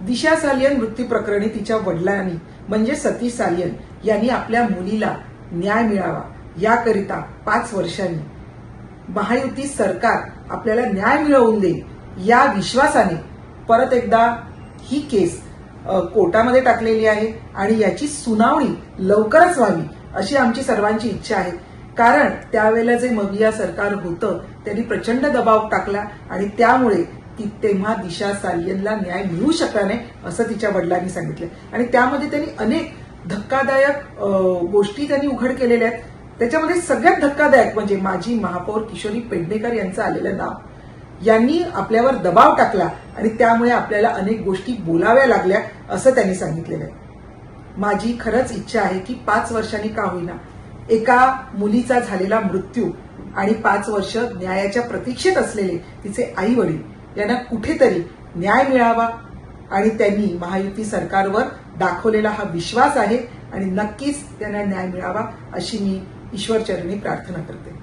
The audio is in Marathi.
दिशा सालियन मृत्यू प्रकरणी तिच्या वडिलांनी म्हणजे सतीश सालियन यांनी आपल्या मुलीला न्याय मिळावा याकरिता 5 वर्षांनी महायुती सरकार आपल्याला न्याय मिळवून देईल या विश्वासाने परत एकदा ही केस कोर्टामध्ये टाकलेली आहे आणि याची सुनावणी लवकरच व्हावी अशी आमची सर्वांची इच्छा आहे. कारण त्यावेळेला जे मविया सरकार होतं त्यांनी प्रचंड दबाव टाकला आणि त्यामुळे तेव्हा दिशा सालियनला न्याय मिळू शकला नाही असं तिच्या वडिलांनी सांगितलं. आणि त्यामध्ये त्यांनी अनेक धक्कादायक गोष्टी त्यांनी उघड केलेल्या आहेत. त्याच्यामध्ये सगळ्यात धक्कादायक म्हणजे माजी महापौर किशोरी पेडणेकर यांचं आलेलं नाव. यांनी आपल्यावर दबाव टाकला आणि त्यामुळे आपल्याला अनेक गोष्टी बोलाव्या लागल्या असं त्यांनी सांगितलेलं आहे. माझी खरंच इच्छा आहे की 5 वर्षांनी का होईना एका मुलीचा झालेला मृत्यू आणि 5 वर्ष न्यायाच्या प्रतीक्षेत असलेले तिचे आई वडील यांना कुठेतरी न्याय मिळावा आणि त्यांनी महायुती सरकारवर दाखवलेला हा विश्वास आहे आणि नक्कीच त्यांना न्याय मिळावा अशी मी ईश्वरचरणी प्रार्थना करते.